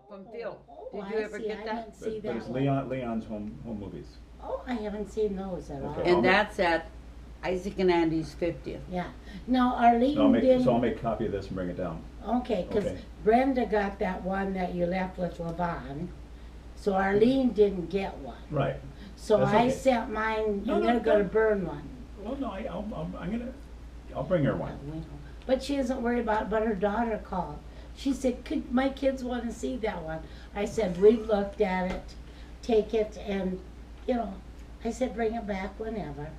From Phil. Oh, Did you I ever see. get I that? didn't see But that it's one. Leon's home movies. Oh, I haven't seen those at all. Okay. And that's at Isaac and Andy's 50th. Yeah. Now, Arlene So I'll didn't. make a copy of this and bring it down. Okay, because Okay. Brenda got that one that you left with Levon. So Arlene didn't get one. Right. So That's I okay. sent mine, No, and no, they're gonna no. burn one. Well, no, I'll bring her one. But she isn't worried about it, but her daughter called. She said, "Could my kids want to see that one?" I said, "We've looked at it, take it, and, I said, bring it back whenever."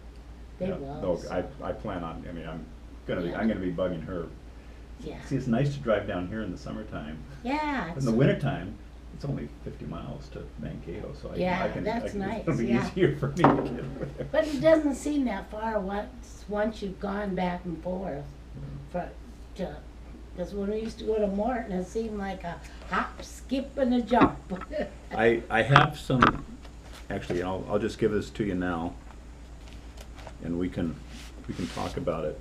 They Yeah, will. No, so, I plan on, I'm Yeah. gonna be bugging her. Yeah. See, it's nice to drive down here in the summertime. Yeah. In it's- the wintertime, it's only 50 miles to Mankato, so Yeah, I can. that's nice, It'll be yeah. easier for me to get away. But it doesn't seem that far once you've gone back and forth because when we used to go to Morton, it seemed like a hop, skip, and a jump. I have some, actually, I'll just give this to you now, and we can talk about it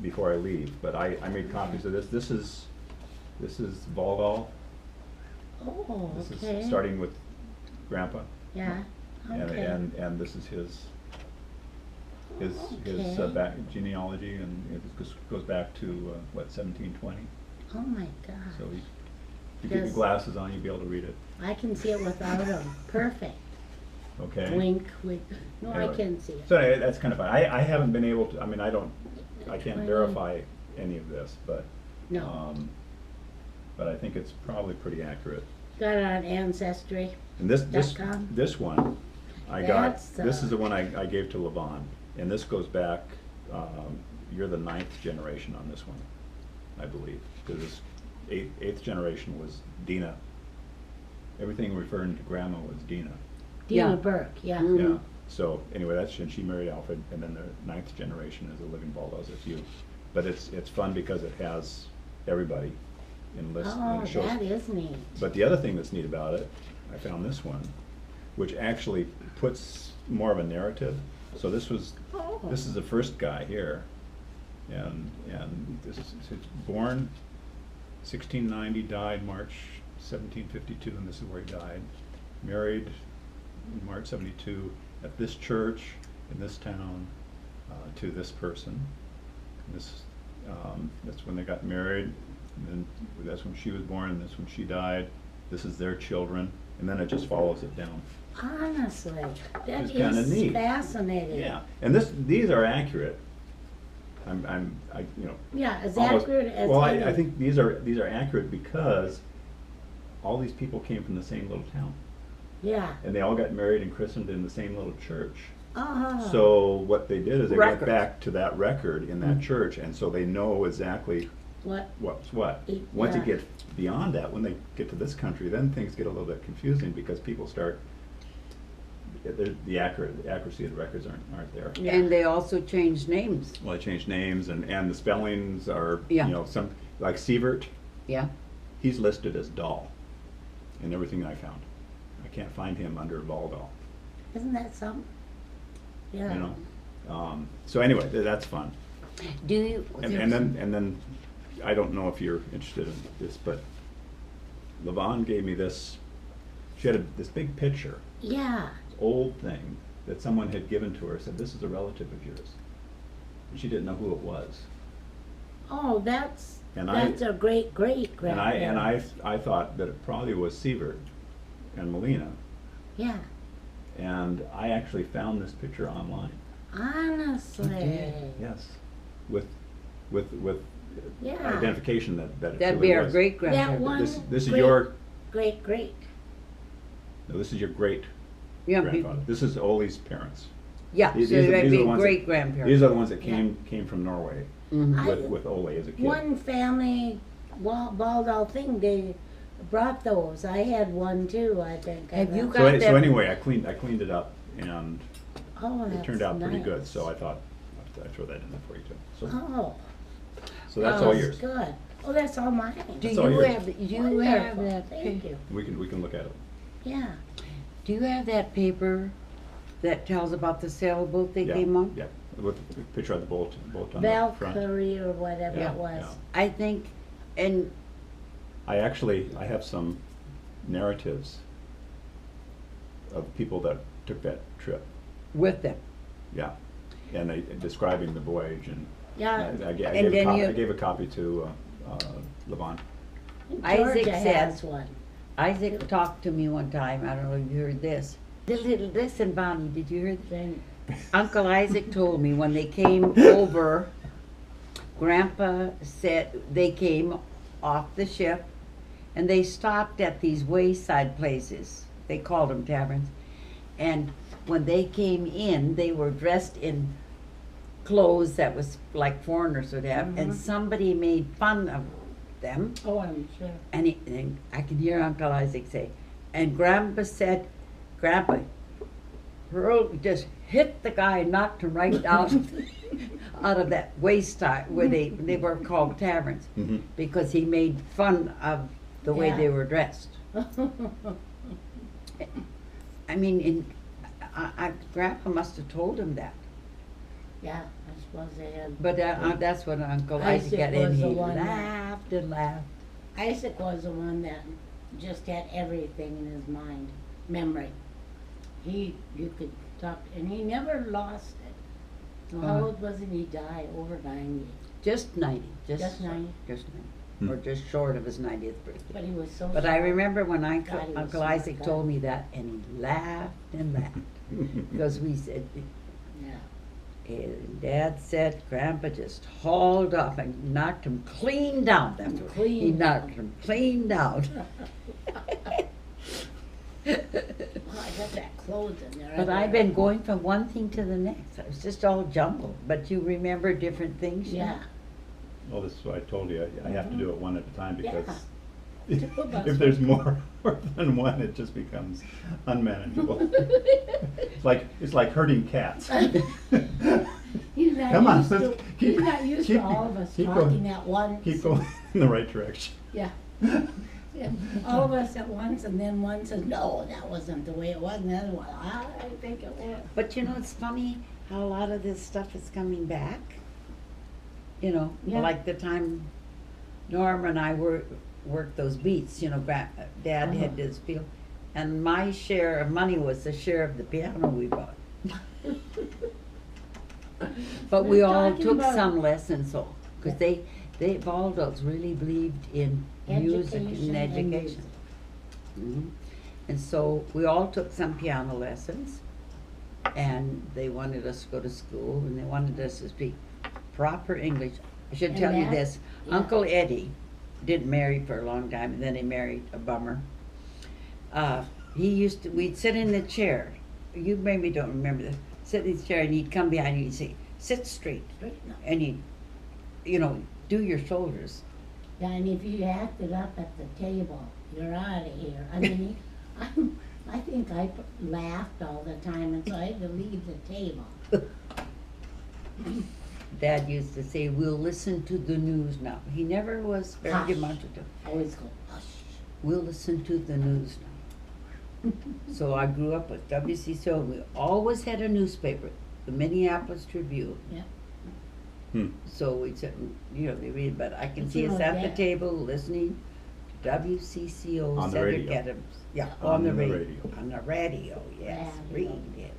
before I leave, but I made copies of this. This is Volvo. Oh, This okay. is starting with Grandpa, Yeah, okay. and this is his Okay. back genealogy, and it goes back to, 1720. Oh my God. So you get your Does- glasses on, you'll be able to read it, I can see it without them. Perfect. okay? Wink, wink. No, I Anyway. can see it. So anyway, that's kind of fun. I haven't been able to, I can't 20. verify any of this, but, No. but I think it's probably pretty accurate. Got it on Ancestry. And this .com? one, I got, That's, this is the one I gave to Levon, and this goes back, you're the 9th generation on this one, I believe, because this eighth generation was Dina. Everything referring to Grandma was Dina. Dina Yeah. Burke, yeah. Mm. Yeah, so anyway, and she married Alfred, and then the 9th generation is a living Baldos, it's you. But it's fun because it has everybody in list, and Oh, it shows. that is neat. But the other thing that's neat about it, I found this one, which actually puts more of a narrative. So this is the first guy here, and this is, it's born 1690, died March 1752, and this is where he died. Married in March 72 at this church in this town to this person. And this, that's when they got married, and then that's when she was born, and that's when she died. This is their children, and then it just follows it down. Honestly, that It's kinda is neat. fascinating. Yeah, and these are accurate. Yeah, as almost- accurate as Well, any. I think these are accurate because all these people came from the same little town, Yeah. and they all got married and christened in the same little church. Oh. So what they did is they went Records. back to that record in that church, and so they know exactly What? what's what. E- Once you yeah. get beyond that, when they get to this country, then things get a little bit confusing because people start, the accuracy of the records aren't there. Yeah. And they also changed names. Well, they changed names, and the spellings are, Yeah. some, like Sievert, Yeah. he's listed as Dahl in everything I found. I can't find him under Valdahl, Isn't that something? Yeah. you know? So anyway, that's fun. Do you? And then, I don't know if you're interested in this, but Levon gave me this, she had this big picture, Yeah. old thing, that someone had given to her, said, this is a relative of yours. And she didn't know who it was. Oh, that's And I- a great And grandparent. I thought that it probably was Sievert and Melina, Yeah. and I actually found this picture online. Honestly. Yes, with Yeah. identification that it That'd truly be our was. great That grandparent. one. This is great- your, Great. no, this is your great Yeah, grandfather. This is Ole's parents. yeah. These So are- that'd these are be the ones that- great grandparent. These are the ones that Yeah. came from Norway Mhm. with Ole as a kid. One family Baldall thing, they brought those. I had one too, I think. Have you I- got So that- anyway, I cleaned it up, and Oh, it that's turned out pretty nice. good, so I thought I'd throw that in there for you too. Oh. So that's all yours. Good. Oh, that's all mine. Do That's all you yours. have Wonderful. that? Thank you. We can look at it. Yeah. Do you have that paper that tells about the sailboat they Yeah, came on? Yeah, with the picture of the boat on the front. Valkyrie or whatever Yeah, it was. yeah. I think, and I have some narratives of people that took that trip, With them. yeah, and they describing the voyage, and Yeah, I gave And a then copy, you- I gave a copy to Levon. Isaac Georgia said- has one. Isaac talked to me one time, I don't know if you heard this. Listen, Bonnie, did you hear this? Then, Uncle Isaac told me when they came over, Grandpa said they came off the ship and they stopped at these wayside places. They called them taverns. And when they came in, they were dressed in clothes that was like foreigners would have, and somebody made fun of them. oh, I'm sure. And I can hear Uncle Isaac say, and Grandpa said, Grandpa, just hit the guy and knocked him right down out of that wayside where they were called taverns, Mhm. because he made fun of the way Yeah. they were dressed. I mean, Grandpa must have told him that, Yeah, I suppose they had. but that's what Uncle Isaac Isaac got, and was he the one that- laughed and laughed. Isaac was the one that just had everything in his mind, memory. You could talk, and he never lost it. So how Uh-huh. old wasn't he? Die over 90, Just 90, just 90. just 90, or just short of his 90th birthday. But he was so. But I smart. remember when God, he was Uncle smart Isaac guy. told me that, and he laughed and laughed, because we said, Yeah. Dad said Grandpa just hauled off and knocked him clean down. That's what he Clean knocked down. him clean down. Well, I got that clothes in there. But I've been going from one thing to the next. It was just all jumbled. But you remember different things? Yeah. Well, this is what I told you, I have to do it one at a time, because Yeah. Two of us. if there's more than one, it just becomes unmanageable. It's like herding cats. He's not Come on, used to, let's keep- he's not used keep- to all of us keep talking going. at once. Keep going in the right direction. Yeah. Yeah, all of us at once, and then one says, no, that wasn't the way it was, and the other one, I think it was. But you know, it's funny how a lot of this stuff is coming back. You know, Yeah. like the time Norm and I worked those beats, you know, Dad had this field. And my share of money was the share of the piano we bought. But we We're all talking took about- some lessons, so, because they Valdos really believed in music and Education and education. Mhm. And so we all took some piano lessons, and they wanted us to go to school, and they wanted us to speak proper English. I should And tell you that- this, yeah. Uncle Eddie didn't marry for a long time, and then he married a bummer. We'd sit in the chair, you maybe don't remember this, sit in the chair, and he'd come behind you and say, sit straight, Straighten up. and he'd, you know, do your shoulders. Yeah, and if you acted up at the table, you're out of here. I mean, I think I laughed all the time, and so I had to leave the table. Dad used to say, we'll listen to the news now. He never was very Hush. demonstrative. Always go, hush. We'll listen to the news now. So I grew up with WCCO. We always had a newspaper, the Minneapolis Tribune. Yeah. So we'd sit, you know, they read, but I can But see you us know, at the Dad- table listening to WCCO, On the Cedric radio. Adams. Yeah, On on the the radio. radio. On the radio, yes, Radio. radio.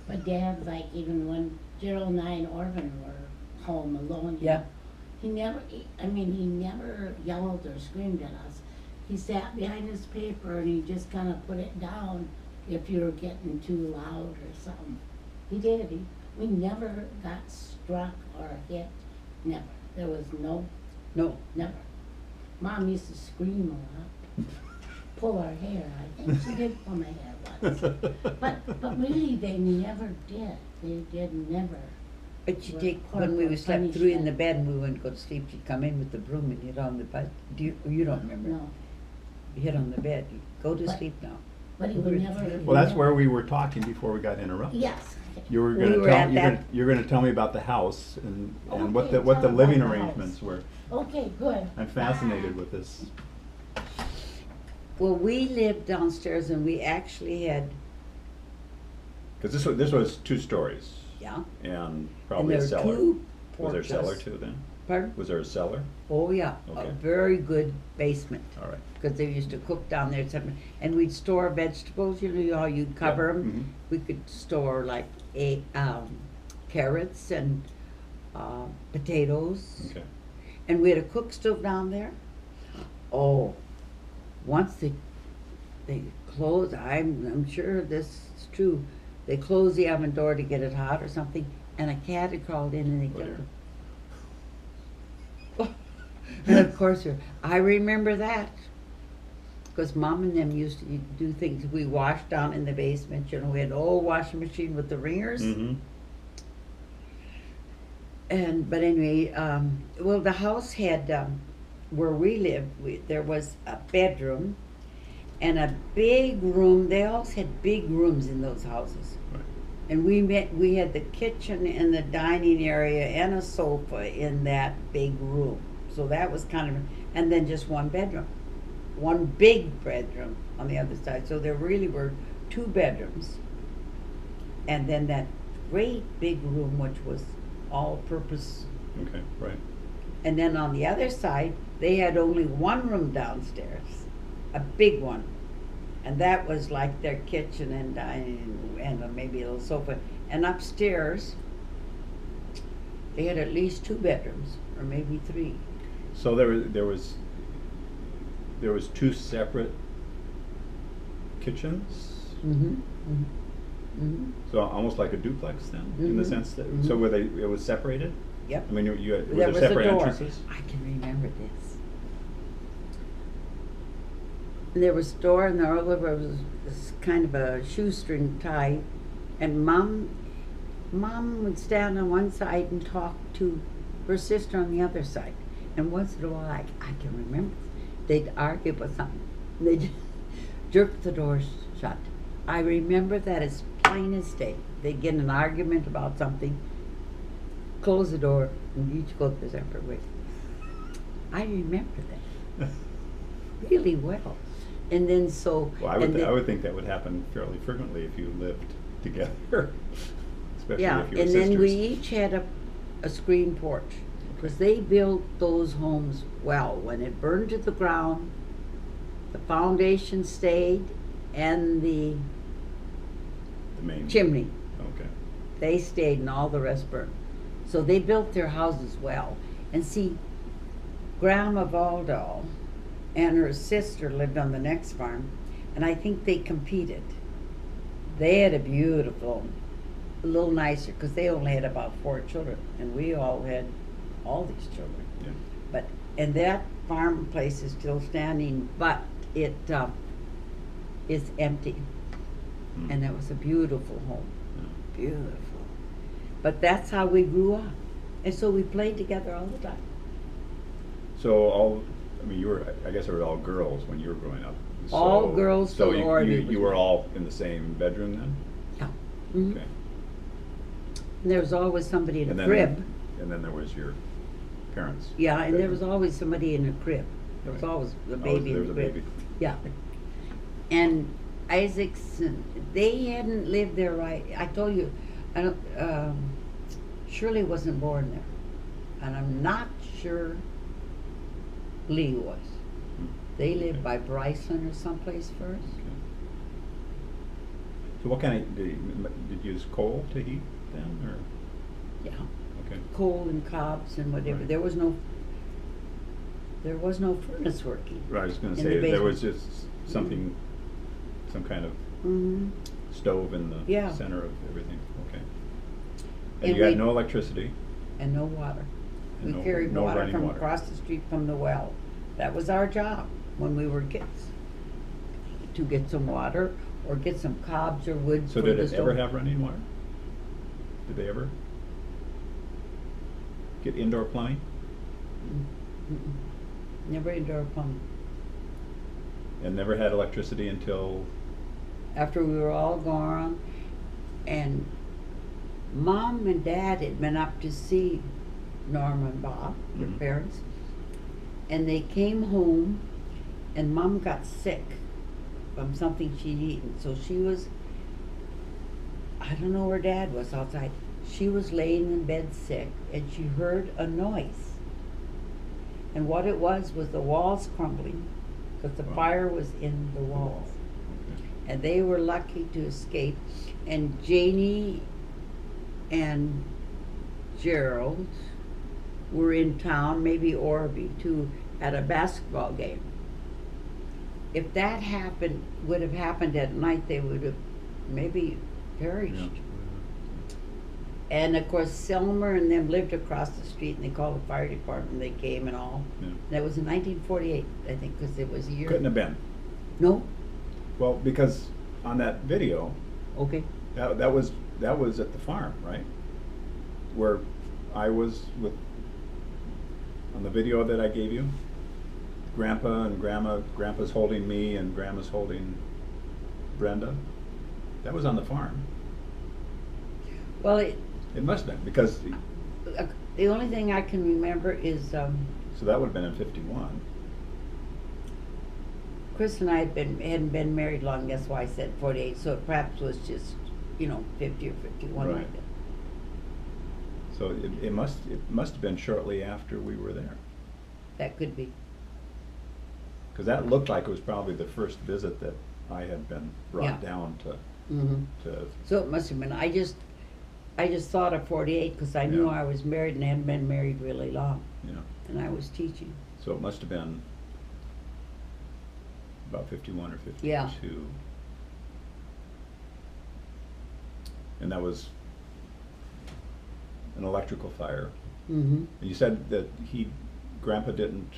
But Dad, like, even when Gerald and I and Orvin were home alone, Yeah. he never yelled or screamed at us. He sat behind his paper and he just kind of put it down if you were getting too loud or something. He did. We never got struck or hit. Never. There was no, never. Mom used to scream a lot, pull our hair. I think she did pull my hair once. But really, they never did. They did never. But you Were take, when we corporal slept through in the punishment. bed and we wouldn't go to sleep, she'd come in with the broom and hit on the bed. You don't remember? No. You hit on the bed, you go to But- sleep now. But he would never. Well, that's where we were talking before we got interrupted. Yes. You were We gonna were tell, at that- you're gonna tell me about the house and what Okay, the tell living about the house. arrangements were. Okay, good. I'm fascinated with this. Well, we lived downstairs and we actually had, Cause this was 2 stories yeah, and and probably there a were cellar. two Was there a cellar porches. too then? Pardon? Was there a cellar? Oh, yeah, a Okay. very good basement, All right. because they used to cook down there, something, and we'd store vegetables, you know how you'd cover Yeah, them? We could store like carrots and potatoes. Okay. And we had a cook stove down there. Oh, once they closed, I'm sure this is true, they closed the oven door to get it hot or something, and a cat had crawled in and they Oh, killed dear. him. And of course, I remember that. Because Mom and them used to do things, we washed down in the basement, you know, we had an old washing machine with the ringers. Mm-hmm. But anyway, well, the house had, where we lived, there was a bedroom and a big room. They always had big rooms in those houses. Right. And we had the kitchen and the dining area and a sofa in that big room. So that was kind of, and then just one bedroom. One big bedroom on the other side. So there really were 2 bedrooms. And then that great big room, which was all-purpose. Okay, right. And then on the other side, they had only one room downstairs, a big one. And that was like their kitchen and dining and maybe a little sofa. And upstairs, they had at least 2 bedrooms, or maybe 3. So there was 2 separate kitchens? Mm-hmm. Mm-hmm. Mm-hmm. So almost like a duplex then, in the Mhm. sense that, Mhm. so it was separated? Yep. I mean, you had, There were there was a separate door. entrances? I can remember this. There was a door, and there was this kind of a shoestring tie, and Mom would stand on one side and talk to her sister on the other side. And once in a while, I can remember, they'd argue about something. And they'd jerk the doors shut. I remember that as plain as day. They'd get in an argument about something, close the door, and each go their separate ways. I remember that really well. And then so. Well, I and would, then- I would think that would happen fairly frequently if you lived together, especially Yeah, if you were and sisters. then we each had a screen porch, because they built those homes well. When it burned to the ground, the foundation stayed, and the The main. chimney, Okay. they stayed, and all the rest burned. So they built their houses well. And see, Grandma Valdo and her sister lived on the next farm, and I think they competed. They had a beautiful, a little nicer, because they only had about 4 children, and we all had all these children. Yeah. But, and that farm place is still standing, but it is empty. Mm. And that was a beautiful home, Yeah. beautiful. But that's how we grew up, and so we played together all the time. So I mean, I guess it were all girls when you were growing up. All So- girls So till Orby was you were born. all in the same bedroom then? Yeah. Mhm. Okay. And there was always somebody in a And then- crib. And then there was your parents? Yeah, and there bedroom. was always somebody in a crib. There was Right. always a Always- baby in there the was a crib. baby. Yeah. And Isaacson, they hadn't lived there right. I told you, I don't. Shirley wasn't born there, and I'm not sure Lee was. Hmm. They lived by Bryson or someplace first. Okay. So what kind of, did you use coal to heat then, or? Yeah, Okay. coal and cobs and whatever. Right. There was no furnace working. Right, I was gonna In the say, there was basement. just something, some kind of Mm-hmm. stove in the Yeah. center of everything, okay. And And you had we- no electricity? And no water. And We no- carried no water running from water. across the street from the well. That was our job when we were kids. To get some water or get some cobs or wood So for did the it ever stove. have running water? Did they ever get indoor plumbing? Mm-mm. Never indoor plumbing. And never had electricity until, After we were all gone, and Mom and Dad had been up to see Norma and Bob, their Mhm. parents, and they came home, and Mom got sick from something she'd eaten. So she was, I don't know where Dad was outside. She was laying in bed sick, and she heard a noise. And what it was the walls crumbling, because the Wow. fire was in the walls. Okay. And they were lucky to escape. And Janie and Gerald were in town, maybe Orby too, at a basketball game. If that would have happened at night, they would have maybe perished. Yeah. And of course, Selmer and them lived across the street, and they called the fire department. They came and all. Yeah. That was in 1948, I think, because it was a year. Couldn't have been. No. Well, because on that video, Okay. that was at the farm, right? Where I was with, on the video that I gave you, Grandpa and Grandpa's holding me and Grandma's holding Brenda. That was on the farm. Well, It must have been, because, the only thing I can remember is so that would have been in 51. Chris and I hadn't been married long. That's why I said 48. So it perhaps was just 50 or 51 Right. like that. So it must have been shortly after we were there. That could be. Because that looked like it was probably the first visit that I had been brought Yeah. down to, Mm-hmm. to, So it must have been. I just thought of 48 because I knew Yeah. I was married and hadn't been married really long, you know, and I was teaching. so it must have been about 51 or 52. Yeah. And that was an electrical fire. Mm-hmm. And you said that Grandpa didn't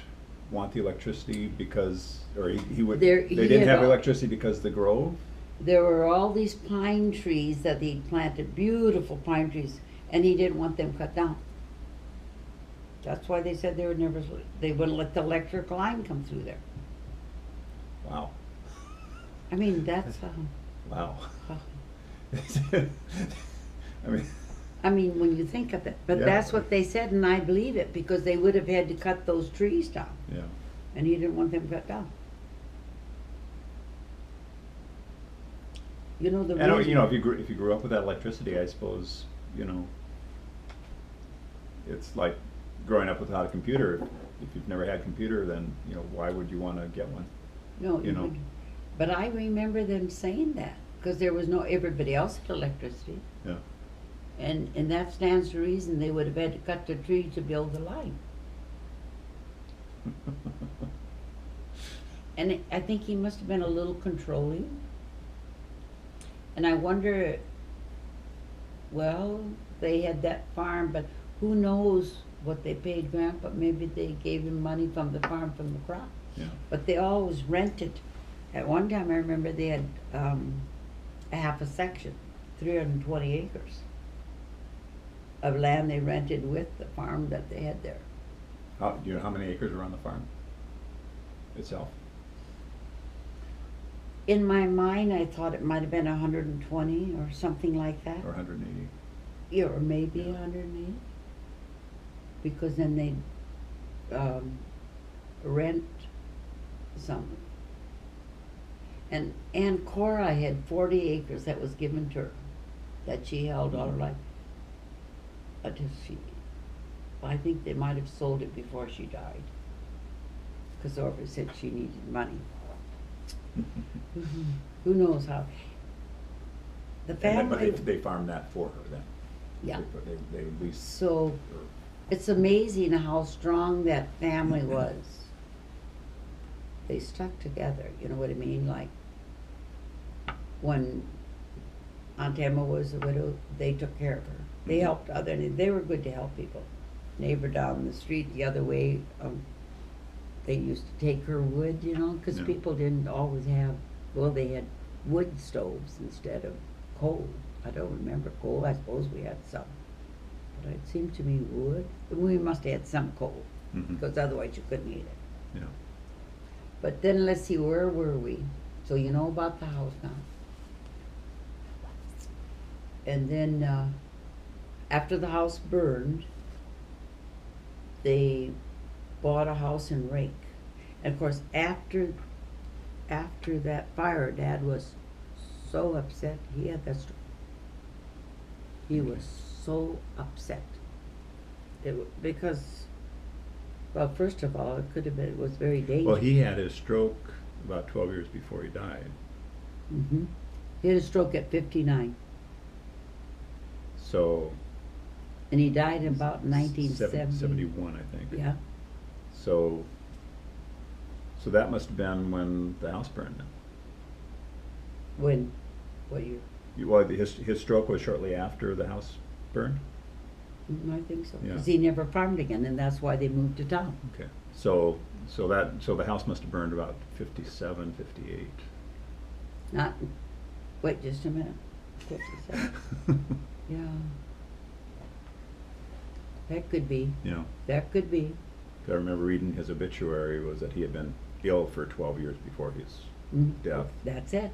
want the electricity because, or he would, There- they he didn't had have all- electricity because the grove? There were all these pine trees that he'd planted, beautiful pine trees, and he didn't want them cut down. That's why they said they wouldn't let the electric line come through there. Wow, I mean, that's, wow. uh, I mean, when you think of it, but Yeah. that's what they said, and I believe it, because they would have had to cut those trees down, yeah, and he didn't want them cut down. The and reason. if you grew up with that electricity, I suppose, it's like growing up without a computer. If you've never had a computer, then, why would you wanna get one? No, you know. wouldn't. But I remember them saying that, because there was everybody else had electricity. Yeah, And that stands to reason they would have had to cut the tree to build the line. And I think he must have been a little controlling. And I wonder, well, they had that farm, but who knows what they paid Grandpa? Maybe they gave him money from the farm, from the crop. yeah, But they always rented. At one time, I remember they had a half a section, 320 acres of land they rented with the farm that they had there. do you know how many acres were on the farm itself? In my mind, I thought it might have been 120 or something like that. Or 180? Yeah, or maybe Yeah. 180. Because then they'd rent some. And Aunt Cora had 40 acres that was given to her, that she held all her life. Until I think they might have sold it before she died. Because Orva said she needed money. Who knows how? The And then, family. but they farmed that for her then? Yeah. They leased So her. it's amazing how strong that family was. They stuck together, you know what I mean? Like when Aunt Emma was a widow, they took care of her. They helped they were good to help people. Neighbor down the street the other way, they used to take her wood, because Yeah. people didn't always have, they had wood stoves instead of coal. I don't remember coal, I suppose we had some. But it seemed to me wood, we must have had some coal, Mhm. because otherwise you couldn't eat it. Yeah. But then let's see, where were we? So you know about the house now. And then, after the house burned, they bought a house in Rake. And of course, after that fire, Dad was so upset. He had that stroke. He was so upset. Because Well, first of all, it could have been, it was very dangerous. Well, he had his stroke about 12 years before he died. Mhm. He had a stroke at 59, So. and he died in about 1970. 71, I think. Yeah, So that must have been when the house burned then. when, what year? Well, his stroke was shortly after the house burned? I think so, Yeah. because he never farmed again, and that's why they moved to town. Okay. So the house must have burned about 57, 58. Not, wait just a minute, 57, yeah. That could be, Yeah. that could be. I remember reading his obituary was that he had been ill for 12 years before his Mm, death. That's it.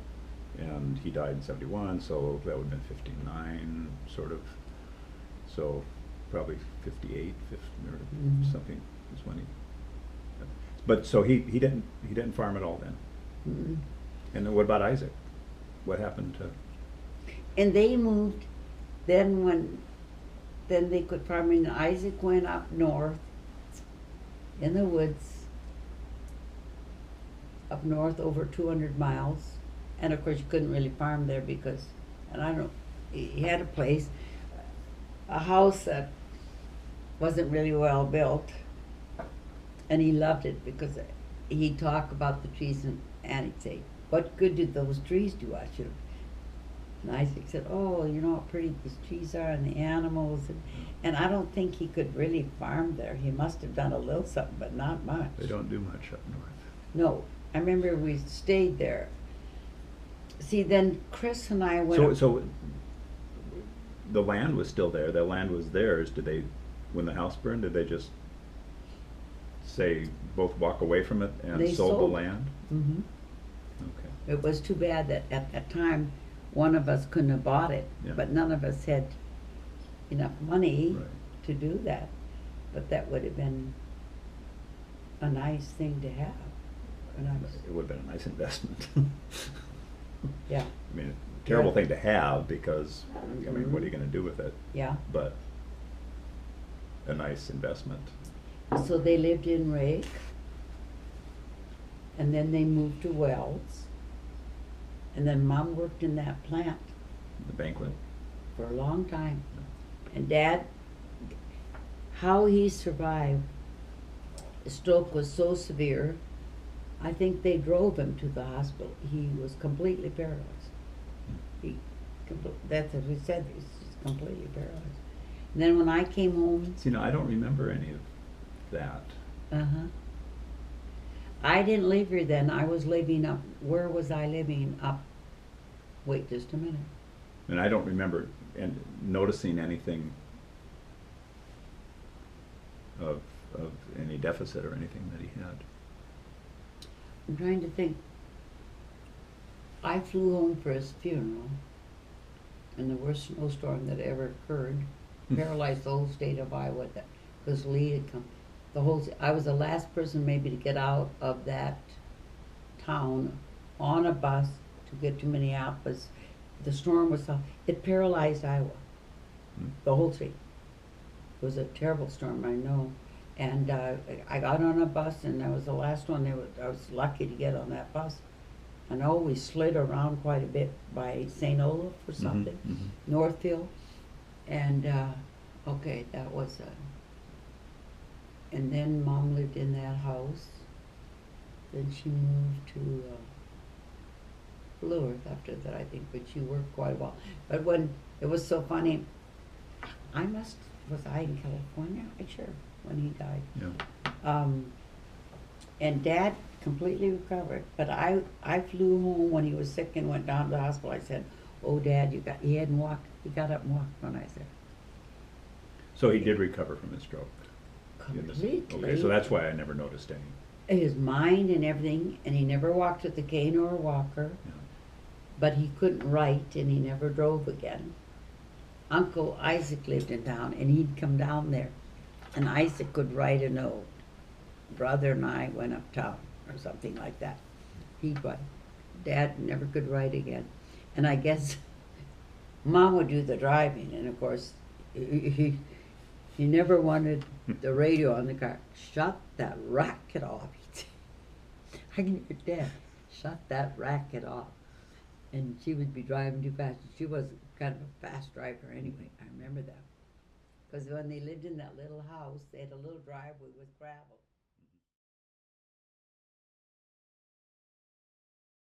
And he died in 71, so that would have been 59, sort of. So probably 58, 50, or Mhm. something is when he. But so he didn't farm at all then. Mm. And then what about Isaac? What happened to? And they moved, then they quit farming, Isaac went up north in the woods, up north over 200 miles. And of course, you couldn't really farm there because, and I don't, he had a place, a house that wasn't really well built. And he loved it because he'd talk about the trees and he'd say, what good did those trees do? I should have. And Isaac said, oh, you know how pretty these trees are and the animals. And I don't think he could really farm there. He must have done a little something, but not much. They don't do much up north. No, I remember we stayed there. See, then Chris and I went. So the land was still there. The land was theirs. Did they, when the house burned, did they just say both walk away from it and They sold the sold. land? Mhm. Okay. It was too bad that at that time, one of us couldn't have bought it, Yeah. but none of us had enough money Right. to do that. But that would have been a nice thing to have. A nice, It would have been a nice investment. yeah, I mean, terrible thing to have because, I mean, what are you Mhm. gonna do with it? yeah. But a nice investment. So they lived in Rake, and then they moved to Wells. And then Mom worked in that plant The banquet. for a long time. And Dad, how he survived, the stroke was so severe, I think they drove him to the hospital. He was completely paralyzed. That's what we said, he was just completely paralyzed. And then when I came home, See, now I don't remember any of that. uh-huh. I didn't live here then, I was living up, where was I living up? Wait just a minute. And I don't remember noticing anything of any deficit or anything that he had. I'm trying to think. I flew home for his funeral, and the worst snowstorm that ever occurred paralyzed the whole state of Iowa. Because Lee had come, I was the last person maybe to get out of that town on a bus to get to Minneapolis. The storm was so, it paralyzed Iowa, the whole state. It was a terrible storm, I know. And I got on a bus, and I was the last one. I was lucky to get on that bus. I know we slid around quite a bit by St. Olaf or something, mhm. Northfield. And, okay, that was, and then Mom lived in that house. Then she moved to Blue Earth after that, I think, but she worked quite a while. But when, it was so funny, was I in California? I'm sure, when he died. Yeah. And Dad completely recovered, but I flew home when he was sick and went down to the hospital. I said, oh, Dad, he hadn't walked, he got up and walked when I said. So he did recover from his stroke. Completely. Okay, so that's why I never noticed any. His mind and everything, and he never walked with a cane or a walker, Yeah. but he couldn't write and he never drove again. Uncle Isaac lived in town, and he'd come down there, and Isaac could write a note. Brother and I went uptown, or something like that. He'd write. Dad never could write again. And I guess Mom would do the driving, and of course, he He never wanted the radio on the car. Shut that racket off. I can hear Dad. Shut that racket off. And she would be driving too fast. She was kind of a fast driver anyway. I remember that. Because when they lived in that little house, they had a little driveway with gravel.